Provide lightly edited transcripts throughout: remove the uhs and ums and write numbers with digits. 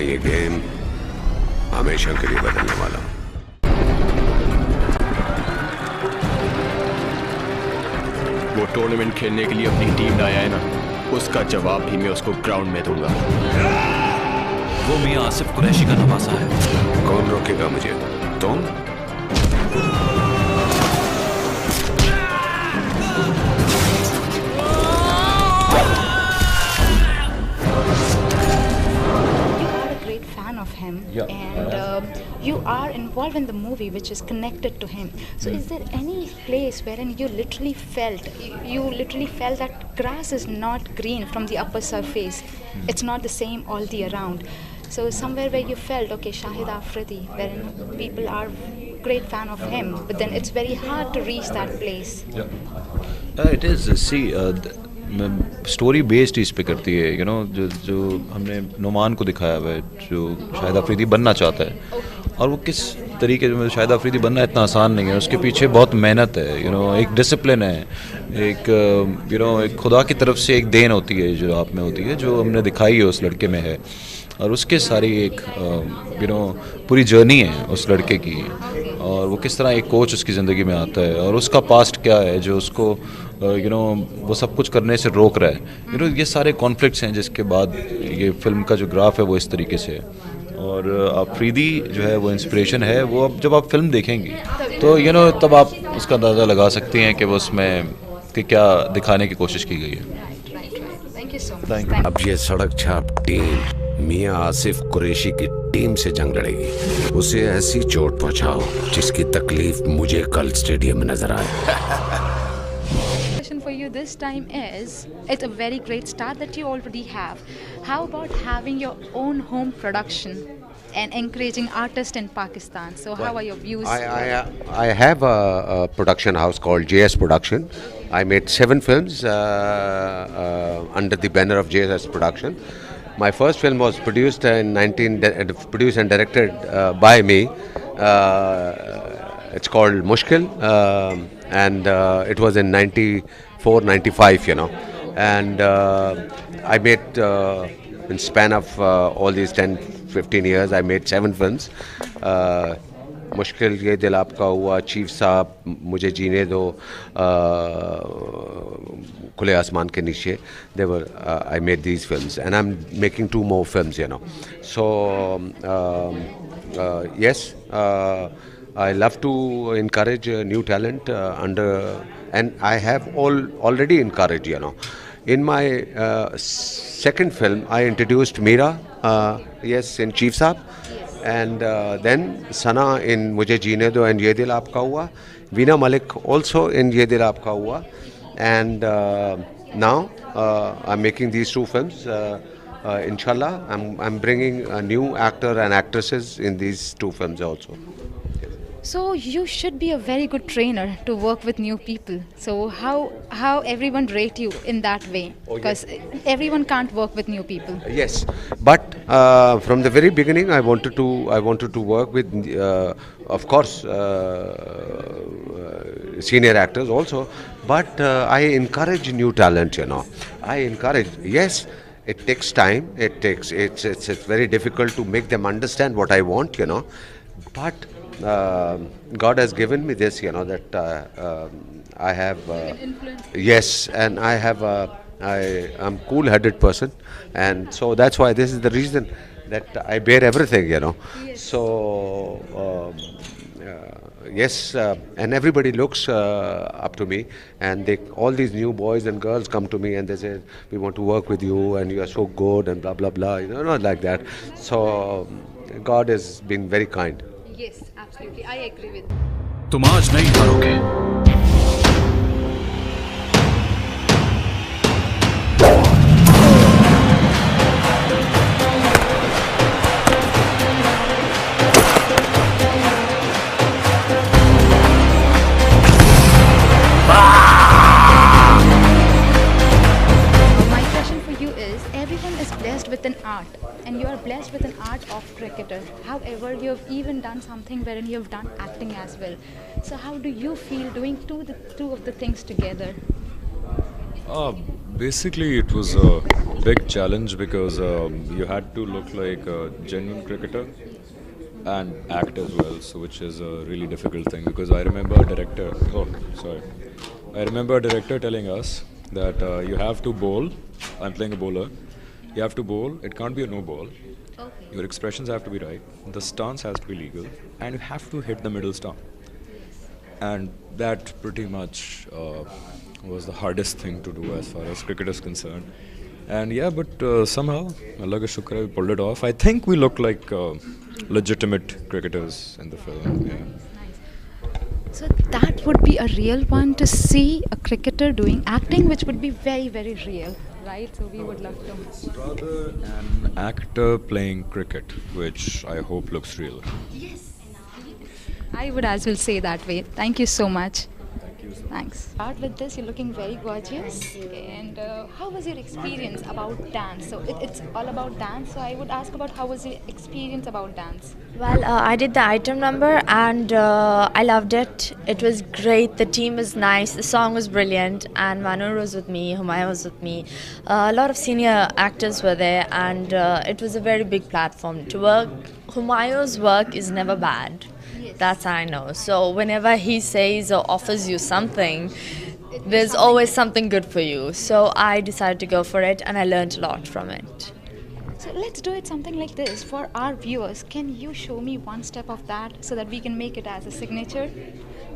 ये गेम हमेशा के लिए बदलने वाला हूं। वो टूर्नामेंट खेलने के लिए अपनी टीम लाया है ना, उसका जवाब भी मैं उसको ग्राउंड में दूंगा। वो मियां आसिफ कुरैशी का नवासा है। कौन रोकेगा मुझे? तुम? Him and you are involved in the movie which is connected to him, so is there any place wherein you literally felt that grass is not green from the upper surface, it's not the same all the around, so somewhere where you felt okay, Shahid Afridi, wherein people are great fan of him, but then it's very hard to reach that place? It is, see, story based इस पे करती है, you know, जो हमने नुमान को दिखाया हुआ है, जो शाहिद अफरीदी बनना चाहता है, और वो किस तरीके से, शाहिद अफरीदी बनना इतना आसान नहीं है, उसके पीछे बहुत मेहनत है, यू नो, एक डिसिप्लिन है, एक यू नो, एक खुदा की तरफ से एक देन होती है जो आप में होती है, जो हमने दिखाई है उस लड़के में है, और उसके सारी एक यू नो पूरी जर्नी है उस लड़के की, और वो किस तरह एक कोच उसकी ज़िंदगी में आता है, और उसका पास्ट क्या है जो उसको यू नो वो सब कुछ करने से रोक रहा है, यू नो, ये सारे कॉन्फ्लिक्ट्स हैं, जिसके बाद ये फिल्म का जो ग्राफ है वो इस तरीके से है। और अफरीदी जो है वो इंस्पिरेशन है, वो अब जब आप फिल्म देखेंगे तो यू नो तब आप उसका अंदाज़ा लगा सकती हैं कि वो उसमें कि क्या दिखाने की कोशिश की गई है। Thank you. अब ये सड़क छाप टीम मियां आसिफ कुरैशी की टीम से जंग लड़ेगी। उसे ऐसी चोट पहुंचाओ जिसकी तकलीफ मुझे कल स्टेडियम में नजर आए। For you this time is, it's a very great start that you already have. How about having your own home production and encouraging artists in Pakistan? So how are your views? I have a production house called JS Production. I made 7 films under the banner of JS Production. My first film was produced produced and directed by me. It's called Mushkil, and it was in 94-95, you know. And I made, in span of all these 10-15 years, I made 7 films. मुश्किल, ये दिल आपका हुआ, chief साहब, मुझे जीने दो, खुले आसमान के नीचे. I made these films, and I'm making 2 more films, you know. So yes, I love to encourage new talent and I have already encouraged, you know. In my second film, I introduced Meera, yes, in Chief Saab. And then Sana in Mujhe Jeene Do and Ye Dil Aapka Hua. Veena Malik also in Ye Dil Aapka Hua. And now I'm making these 2 films. Inshallah, I'm bringing a new actor and actresses in these 2 films also. So you should be a very good trainer to work with new people. So how everyone rate you in that way? Because everyone can't work with new people. Yes, but from the very beginning, I wanted to work with, of course, senior actors also. But I encourage new talent. You know, I encourage. Yes, it takes time. It's very difficult to make them understand what I want. You know, but God has given me this, you know, that I have yes, and I have I'm cool-headed person, and so that's why this is the reason that I bear everything, you know. Yes. So yes, and everybody looks up to me, and all these new boys and girls come to me and they say, we want to work with you and you are so good and blah blah blah, you know, not like that. So God has been very kind. Yes, absolutely. I agree with. तुम आज नहीं हारोगे। With an art, and you are blessed with an art of cricketer. However, you have even done something wherein you have done acting as well. So how do you feel doing two of the things together? Basically, it was a big challenge because you had to look like a genuine cricketer and act as well, so which is a really difficult thing. Because I remember a director. Oh, sorry. I remember a director telling us that you have to bowl. I'm playing a bowler. You have to bowl. It can't be a no ball. Your expressions have to be right. The stance has to be legal, and you have to hit the middle stump. And that pretty much was the hardest thing to do as far as cricket is concerned. And yeah, but somehow, Allah ka shukr, we pulled it off. I think we look like legitimate cricketers in the film. Yeah. So that would be a real one to see a cricketer doing acting, which would be very, very real, right? So we would love to. Rather an actor playing cricket, which I hope looks real. I would as well say that way. Thank you so much. Thanks. Start with this. You're looking very gorgeous. And how was your experience about dance? So it's all about dance. So I would ask about how was your experience about dance? Well, I did the item number and I loved it. It was great. The team was nice. The song was brilliant. And Manur was with me. Humayun was with me. A lot of senior actors were there, and it was a very big platform to work. Humayun's work is never bad. That's I know. So whenever he says or offers you something, there's always something good for you. So I decided to go for it, and I learned a lot from it. So let's do it something like this. For our viewers, can you show me one step of that so that we can make it as a signature?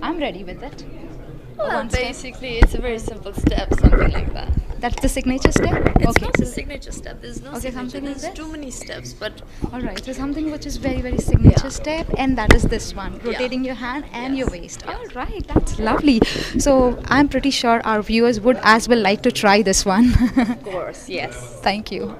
I'm ready with it. Well, One step. basically, it's a very simple step, something like that. That's the signature step? It's not so- a signature step. There's no Okay, signature. something like There's this? too many steps, but Alright, so something which is very, very signature Yeah. step, and that is this one, rotating your hand and your waist. Alright, that's lovely. So I'm pretty sure our viewers would as well like to try this one. of course, yes. Thank you.